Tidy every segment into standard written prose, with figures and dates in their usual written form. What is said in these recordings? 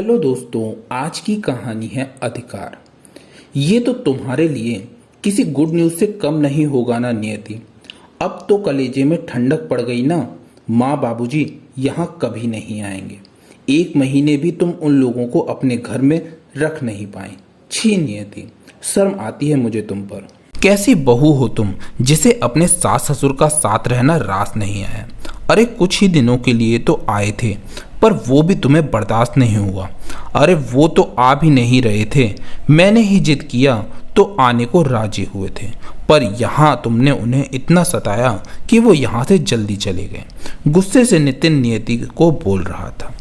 Hello दोस्तों, आज की कहानी है अधिकार। ये तो तुम्हारे लिए किसी गुड न्यूज़ से कम नहीं होगा ना नियति। अब तो कलेजे में ठंडक पड़ गई ना। माँ बाबूजी यहाँ कभी नहीं आएंगे। 1 महीने भी तुम उन लोगों को अपने घर में रख नहीं पाए। छी नियति, शर्म आती है मुझे तुम पर। कैसी बहू हो तुम, जिसे अपने सास ससुर का साथ रहना रास नहीं आया। अरे कुछ ही दिनों के लिए तो आए थे, पर वो भी तुम्हें बर्दाश्त नहीं हुआ। अरे वो तो आ भी नहीं रहे थे, मैंने ही जिद किया तो आने को राजी हुए थे, पर यहाँ तुमने उन्हें इतना सताया कि वो यहाँ से जल्दी चले गए। गुस्से से नितिन नियति को बोल रहा था,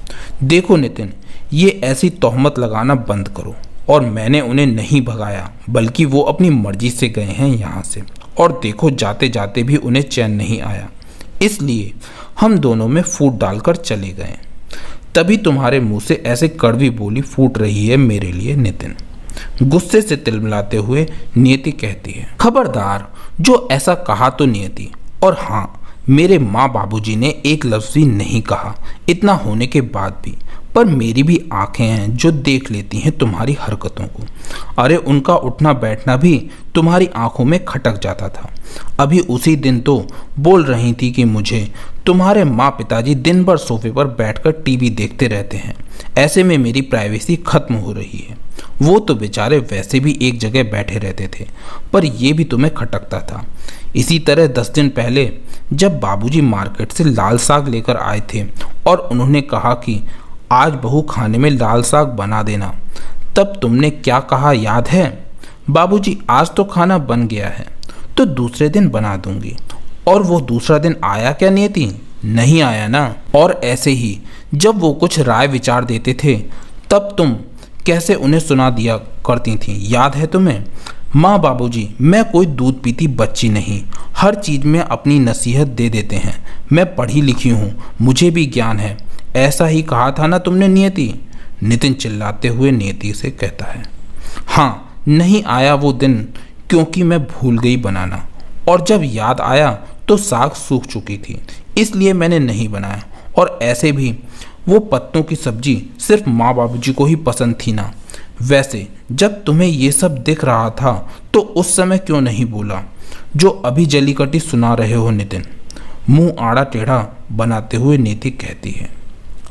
देखो नितिन, ये ऐसी तोहमत लगाना बंद करो। और मैंने उन्हें नहीं भगाया, बल्कि वो अपनी मर्जी से गए हैं यहाँ से। और देखो जाते जाते भी उन्हें चैन नहीं आया, इसलिए हम दोनों में फूट डालकर चले गए। तभी तुम्हारे मुंह से ऐसे कड़वी बोली फूट रही है मेरे लिए नितिन। गुस्से से तिलमिलाते हुए नियति कहती है, खबरदार, जो ऐसा कहा तो नियति। और हाँ, मेरे माँ बाबूजी ने एक लफ्ज़ भी नहीं कहा, इतना होने के बाद भी। पर मेरी भी आंखें हैं जो देख लेती हैं तुम्हारी हरकतों को। अरे उनका उठना बैठना भी तुम्हारी आंखों में खटक जाता था। अभी उसी दिन तो बोल रही थी कि मुझे तुम्हारे माँ पिताजी दिन भर सोफे पर बैठकर टीवी देखते रहते हैं, ऐसे में मेरी प्राइवेसी खत्म हो रही है। वो तो बेचारे वैसे भी एक जगह बैठे रहते थे, पर ये भी तुम्हें खटकता था। इसी तरह 10 दिन पहले जब बाबूजी मार्केट से लाल साग लेकर आए थे और उन्होंने कहा कि आज बहू खाने में लाल साग बना देना, तब तुमने क्या कहा याद है? बाबूजी आज तो खाना बन गया है, तो दूसरे दिन बना दूंगी। और वो दूसरा दिन आया क्या नियति? नहीं आया ना। और ऐसे ही जब वो कुछ राय विचार देते थे, तब तुम कैसे उन्हें सुना दिया करती थी, याद है तुम्हें? माँ बाबूजी, मैं कोई दूध पीती बच्ची नहीं, हर चीज़ में अपनी नसीहत दे देते हैं। मैं पढ़ी लिखी हूँ, मुझे भी ज्ञान है, ऐसा ही कहा था ना तुमने नियति? नितिन चिल्लाते हुए नियति से कहता है, हाँ, नहीं आया वो दिन, क्योंकि मैं भूल गई बनाना। और जब याद आया तो साग सूख चुकी थी, इसलिए मैंने नहीं बनाया। और ऐसे भी वो पत्तों की सब्जी सिर्फ माँ बाबूजी को ही पसंद थी ना। वैसे जब तुम्हें ये सब दिख रहा था तो उस समय क्यों नहीं बोला, जो अभी जली कटी सुना रहे हो नितिन? मुंह आड़ा टेढ़ा बनाते हुए नियति कहती है,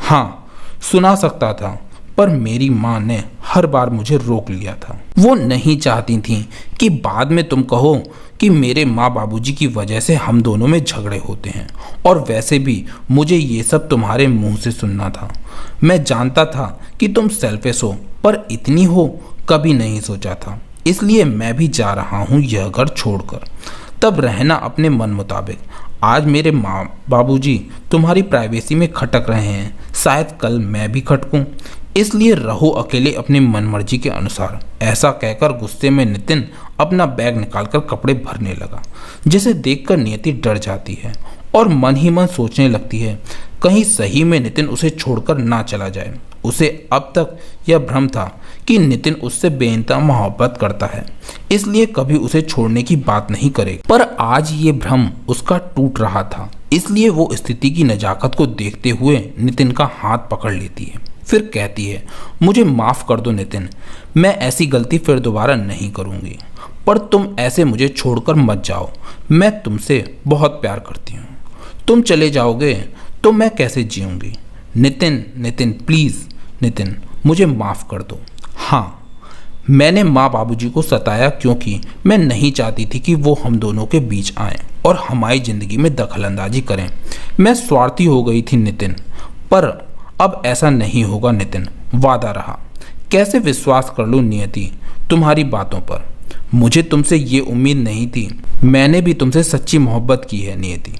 हाँ, सुना सकता था, पर मेरी माँ ने हर बार मुझे रोक लिया था। वो नहीं चाहती थी कि बाद में तुम कहो कि मेरे माँ बाबूजी की वजह से हम दोनों में झगड़े होते हैं। और वैसे भी मुझे ये सब तुम्हारे मुंह से सुनना था। मैं जानता था कि तुम सेल्फिश हो, पर इतनी हो कभी नहीं सोचा था। इसलिए मैं भी जा रहा हूँ यह घर छोड़कर। तब रहना अपने मन मुताबिक। आज मेरे माँ बाबूजी तुम्हारी प्राइवेसी में खटक रहे हैं, शायद कल मैं भी खटकूं, इसलिए रहो अकेले अपनी मनमर्जी के अनुसार। ऐसा कहकर गुस्से में नितिन अपना बैग निकालकर कपड़े भरने लगा, जिसे देखकर नियति डर जाती है और मन ही मन सोचने लगती है, कहीं सही में नितिन उसे छोड़कर ना चला जाए। उसे अब तक यह भ्रम था कि नितिन उससे बेइंतहा मोहब्बत करता है, इसलिए कभी उसे छोड़ने की बात नहीं करेगा। पर आज ये भ्रम उसका टूट रहा था, इसलिए वो स्थिति की नजाकत को देखते हुए नितिन का हाथ पकड़ लेती है। फिर कहती है, मुझे माफ़ कर दो नितिन, मैं ऐसी गलती फिर दोबारा नहीं करूँगी। पर तुम ऐसे मुझे छोड़कर मत जाओ, मैं तुमसे बहुत प्यार करती हूँ। तुम चले जाओगे तो मैं कैसे जीऊँगी? नितिन, नितिन प्लीज़ नितिन, मुझे माफ़ कर दो। हाँ, मैंने माँ बाबूजी को सताया क्योंकि मैं नहीं चाहती थी कि वो हम दोनों के बीच आएं और हमारी ज़िंदगी में दखलंदाजी करें। मैं स्वार्थी हो गई थी नितिन, पर अब ऐसा नहीं होगा नितिन, वादा रहा। कैसे विश्वास कर लूँ नियति तुम्हारी बातों पर? मुझे तुमसे ये उम्मीद नहीं थी। मैंने भी तुमसे सच्ची मोहब्बत की है नियति,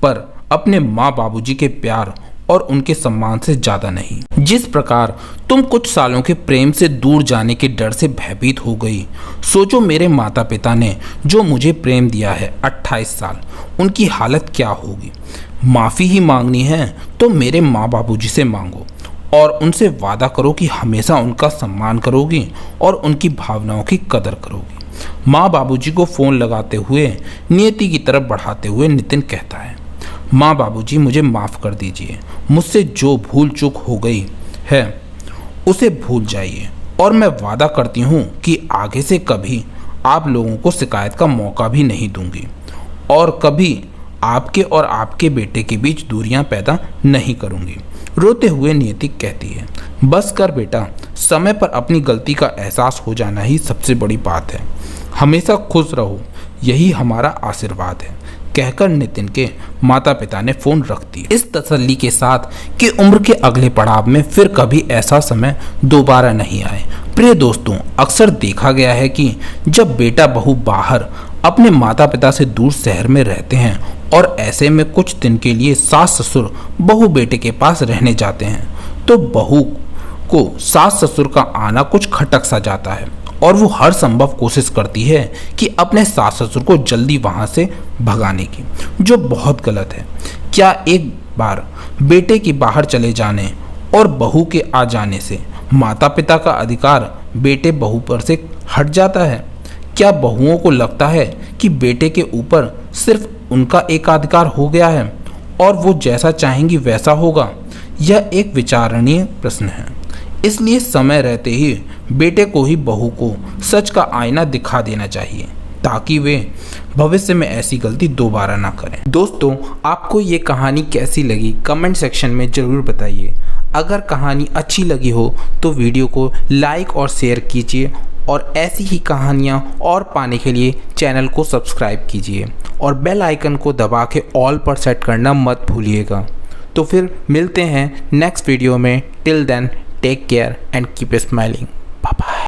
पर अपने माँ बाबूजी के प्यार और उनके सम्मान से ज़्यादा नहीं। जिस प्रकार तुम कुछ सालों के प्रेम से दूर जाने के डर से भयभीत हो गई, सोचो मेरे माता पिता ने जो मुझे प्रेम दिया है 28 साल, उनकी हालत क्या होगी। माफ़ी ही मांगनी है तो मेरे माँ बाबूजी से मांगो और उनसे वादा करो कि हमेशा उनका सम्मान करोगी और उनकी भावनाओं की कदर करोगी। माँ बाबूजी को फ़ोन लगाते हुए नियति की तरफ बढ़ाते हुए नितिन कहता है, माँ बाबूजी मुझे माफ़ कर दीजिए, मुझसे जो भूल चूक हो गई है उसे भूल जाइए और मैं वादा करती हूँ कि आगे से कभी आप लोगों को शिकायत का मौका भी नहीं दूंगी और कभी आपके और आपके बेटे के बीच दूरियां पैदा नहीं करूंगी। रोते हुए नियति कहती है, बस कर बेटा, समय पर अपनी गलती का एहसास हो जाना ही सबसे बड़ी बात है। हमेशा खुश रहो, यही हमारा आशीर्वाद है, कहकर नितिन के माता पिता ने फोन रख दिया, इस तसल्ली के साथ कि उम्र के अगले पड़ाव में फिर कभी ऐसा समय दोबारा नहीं आए। प्रिय दोस्तों, अक्सर देखा गया है कि जब बेटा बहू बाहर अपने माता पिता से दूर शहर में रहते हैं और ऐसे में कुछ दिन के लिए सास ससुर बहू बेटे के पास रहने जाते हैं, तो बहू को सास ससुर का आना कुछ खटक सा जाता है और वो हर संभव कोशिश करती है कि अपने सास ससुर को जल्दी वहां से भगाने की, जो बहुत गलत है। क्या एक बार बेटे के बाहर चले जाने और बहू के आ जाने से माता पिता का अधिकार बेटे बहू पर से हट जाता है? क्या बहुओं को लगता है कि बेटे के ऊपर सिर्फ उनका एकाधिकार हो गया है और वो जैसा चाहेंगी वैसा होगा? यह एक विचारणीय प्रश्न है। इसलिए समय रहते ही बेटे को ही बहू को सच का आईना दिखा देना चाहिए ताकि वे भविष्य में ऐसी गलती दोबारा ना करें। दोस्तों, आपको ये कहानी कैसी लगी कमेंट सेक्शन में ज़रूर बताइए। अगर कहानी अच्छी लगी हो तो वीडियो को लाइक और शेयर कीजिए और ऐसी ही कहानियाँ और पाने के लिए चैनल को सब्सक्राइब कीजिए और बेल आइकन को दबा के ऑल पर सेट करना मत भूलिएगा। तो फिर मिलते हैं नेक्स्ट वीडियो में। Till then take care and keep smiling. Bye bye.